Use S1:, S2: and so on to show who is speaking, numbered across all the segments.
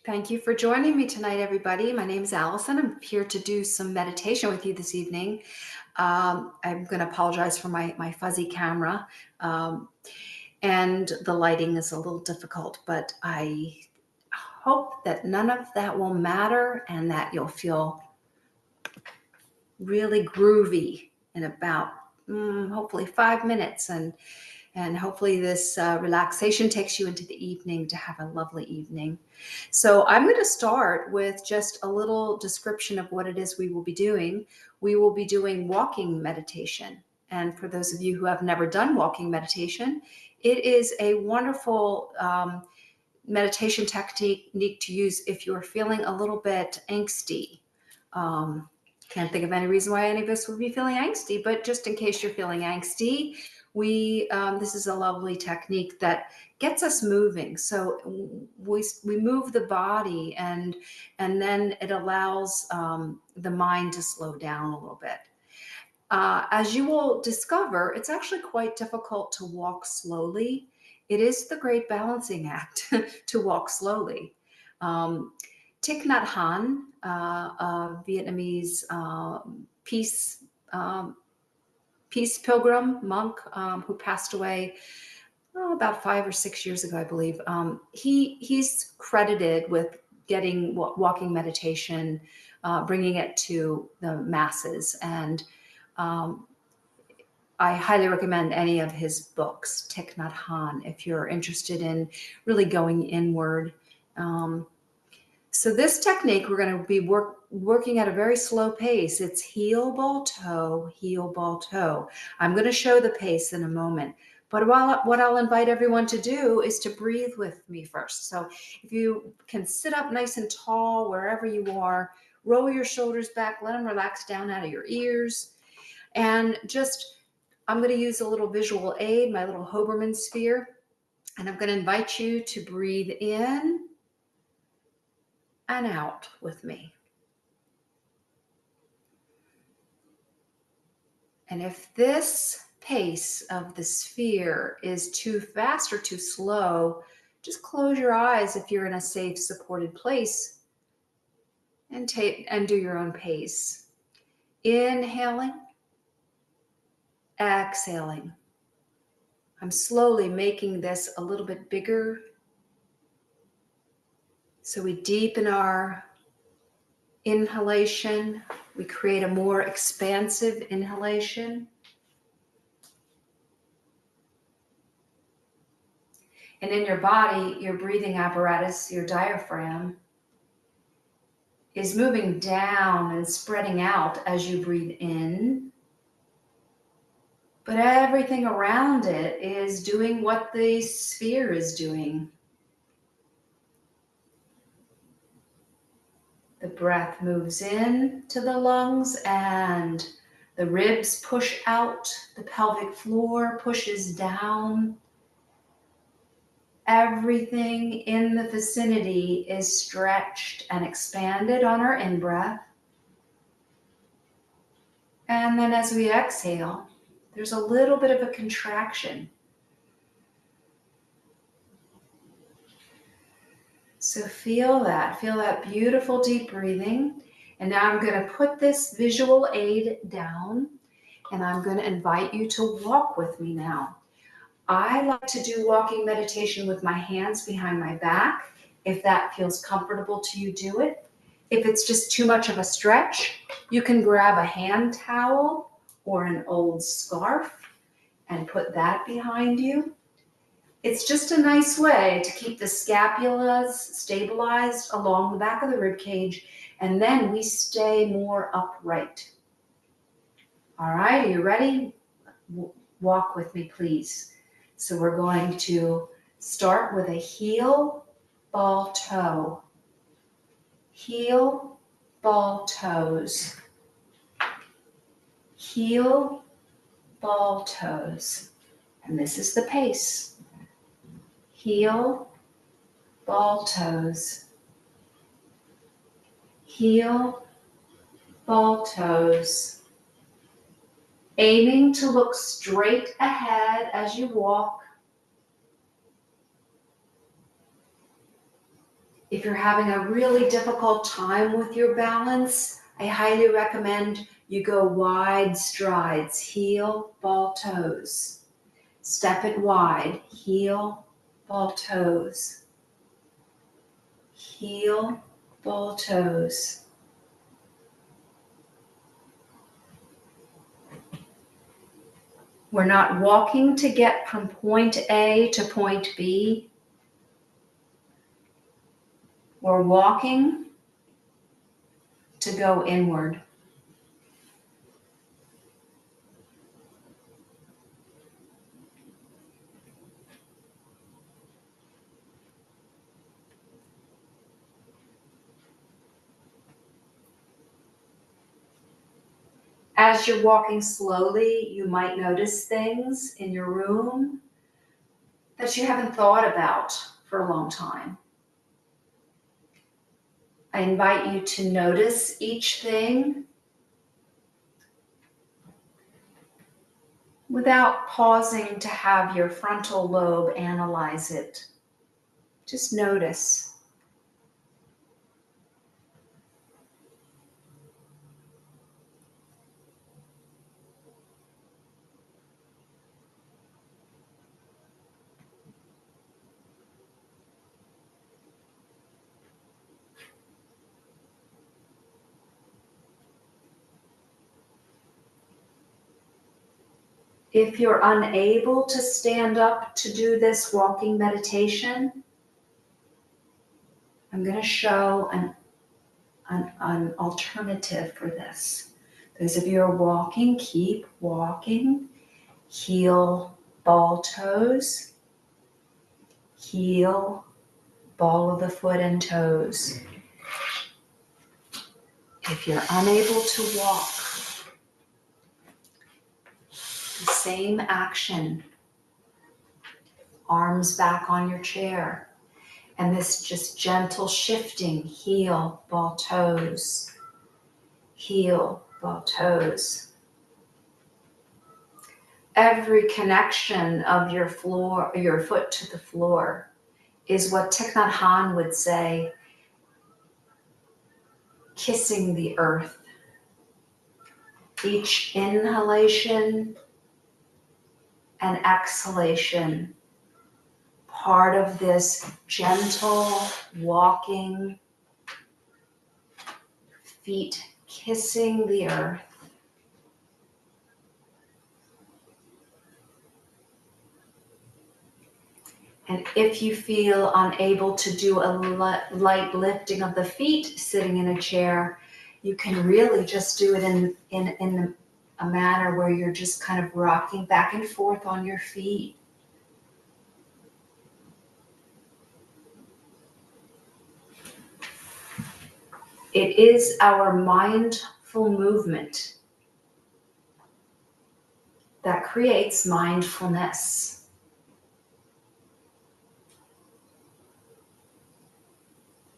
S1: Thank you for joining me tonight, everybody. My name is Alison. I'm here to do some meditation with you this evening. I'm going to apologize for my fuzzy camera, and the lighting is a little difficult, but I hope that none of that will matter and that you'll feel really groovy in about hopefully 5 minutes, and hopefully this relaxation takes you into the evening to have a lovely evening. So I'm going to start with just a little description of what it is we will be doing. We will be doing walking meditation. And for those of you who have never done walking meditation, it is a wonderful meditation technique to use if you're feeling a little bit angsty. Can't think of any reason why any of us would be feeling angsty, but just in case you're feeling angsty, this is a lovely technique that gets us moving. So we move the body, and then it allows the mind to slow down a little bit. As you will discover, it's actually quite difficult to walk slowly. It is the great balancing act to walk slowly. Thich Nhat Hanh, a Vietnamese peace pilgrim monk who passed away about 5 or 6 years ago, I believe. He's credited with getting walking meditation, bringing it to the masses, and I highly recommend any of his books, Thich Nhat Hanh, if you're interested in really going inward. So this technique, we're going to be working at a very slow pace. It's heel, ball, toe, heel, ball, toe. I'm going to show the pace in a moment. But what I'll invite everyone to do is to breathe with me first. So if you can sit up nice and tall wherever you are, roll your shoulders back, let them relax down out of your ears. And I'm going to use a little visual aid, my little Hoberman sphere. And I'm going to invite you to breathe in and out with me. And if this pace of the sphere is too fast or too slow, just close your eyes if you're in a safe, supported place, and do your own pace. Inhaling, exhaling. I'm slowly making this a little bit bigger. So we deepen our inhalation. We create a more expansive inhalation. And in your body, your breathing apparatus, your diaphragm, is moving down and spreading out as you breathe in. But everything around it is doing what the sphere is doing. The breath moves in to the lungs and the ribs push out, the pelvic floor pushes down. Everything in the vicinity is stretched and expanded on our in-breath. And then as we exhale, there's a little bit of a contraction. So feel that beautiful deep breathing. And now I'm going to put this visual aid down, and I'm going to invite you to walk with me now. I like to do walking meditation with my hands behind my back. If that feels comfortable to you, do it. If it's just too much of a stretch, you can grab a hand towel or an old scarf and put that behind you. It's just a nice way to keep the scapulas stabilized along the back of the rib cage, and then we stay more upright. All right, are you ready? Walk with me, please. So we're going to start with a heel, ball, toe. Heel, ball, toes. Heel, ball, toes. And this is the pace. Heel, ball, toes. Heel, ball, toes. Aiming to look straight ahead as you walk. If you're having a really difficult time with your balance, I highly recommend you go wide strides, heel, ball, toes. Step it wide, heel, ball, toes. Heel, ball, toes. We're not walking to get from point A to point B. We're walking to go inward. As you're walking slowly, you might notice things in your room that you haven't thought about for a long time. I invite you to notice each thing without pausing to have your frontal lobe analyze it. Just notice. If you're unable to stand up to do this walking meditation, I'm going to show an alternative for this. Those of you who are walking, keep walking. Heel, ball, toes. Heel, ball of the foot and toes. If you're unable to walk, the same action. Arms back on your chair. And this just gentle shifting, heel, ball, toes. Heel, ball, toes. Every connection of your foot to the floor is what Thich Nhat Hanh would say, kissing the earth. Each inhalation and exhalation, part of this gentle walking, feet kissing the earth. And if you feel unable to do a light lifting of the feet sitting in a chair, you can really just do it in a manner where you're just kind of rocking back and forth on your feet. It is our mindful movement that creates mindfulness.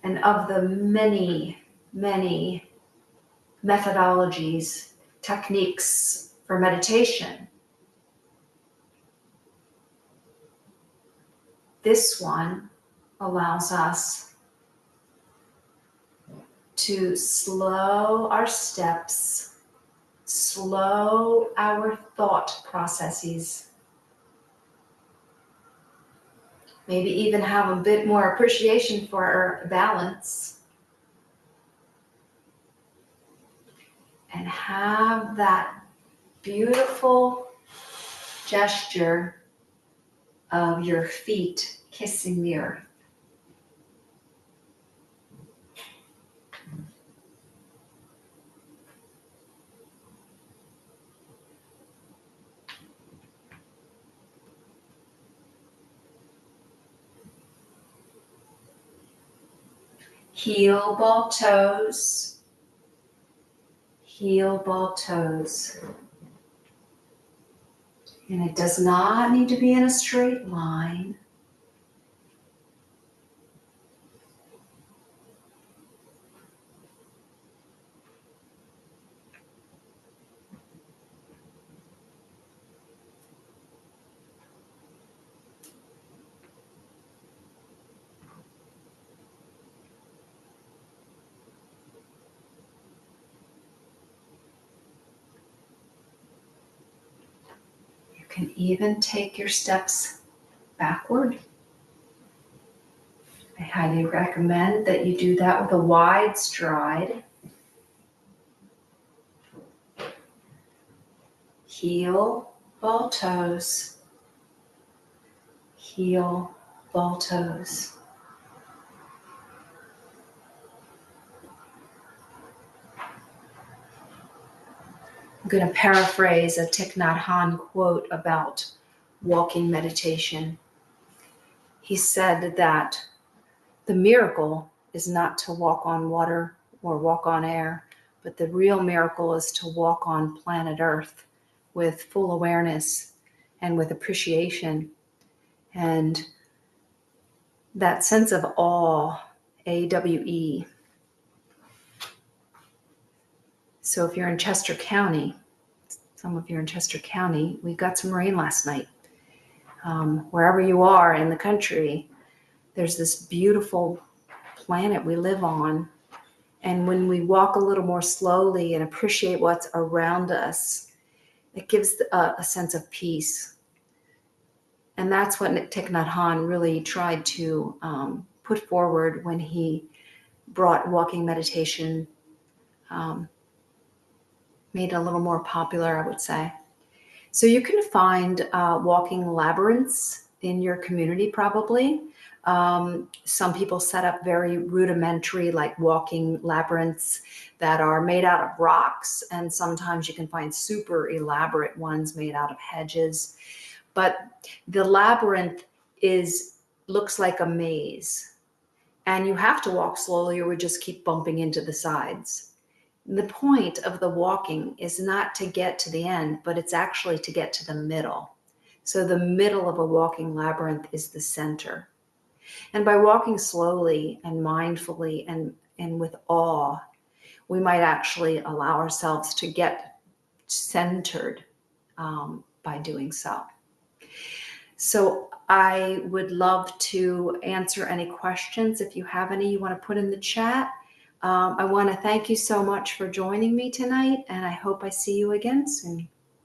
S1: And of the many, many methodologies, techniques for meditation, this one allows us to slow our steps, slow our thought processes, maybe even have a bit more appreciation for our balance, and have that beautiful gesture of your feet kissing the earth. Heel, ball, toes. Heel, ball, toes. And it does not need to be in a straight line. can even take your steps backward. I highly recommend that you do that with a wide stride. Heel, ball toes. Heel, ball toes. I'm going to paraphrase a Thich Nhat Hanh quote about walking meditation. He said that the miracle is not to walk on water or walk on air, but the real miracle is to walk on planet Earth with full awareness and with appreciation. And that sense of awe, AWE. So if you're in Chester County, some of you are in Chester County, we got some rain last night. Wherever you are in the country, there's this beautiful planet we live on. And when we walk a little more slowly and appreciate what's around us, it gives a sense of peace. And that's what Thich Nhat Hanh really tried to put forward when he brought walking meditation, made it a little more popular, I would say. So you can find walking labyrinths in your community probably. Some people set up very rudimentary, like walking labyrinths that are made out of rocks. And sometimes you can find super elaborate ones made out of hedges. But the labyrinth looks like a maze. And you have to walk slowly or we just keep bumping into the sides. The point of the walking is not to get to the end, but it's actually to get to the middle. So the middle of a walking labyrinth is the center. And by walking slowly and mindfully and with awe, we might actually allow ourselves to get centered by doing so. So I would love to answer any questions. If you have any you want to put in the chat. I want to thank you so much for joining me tonight, and I hope I see you again soon.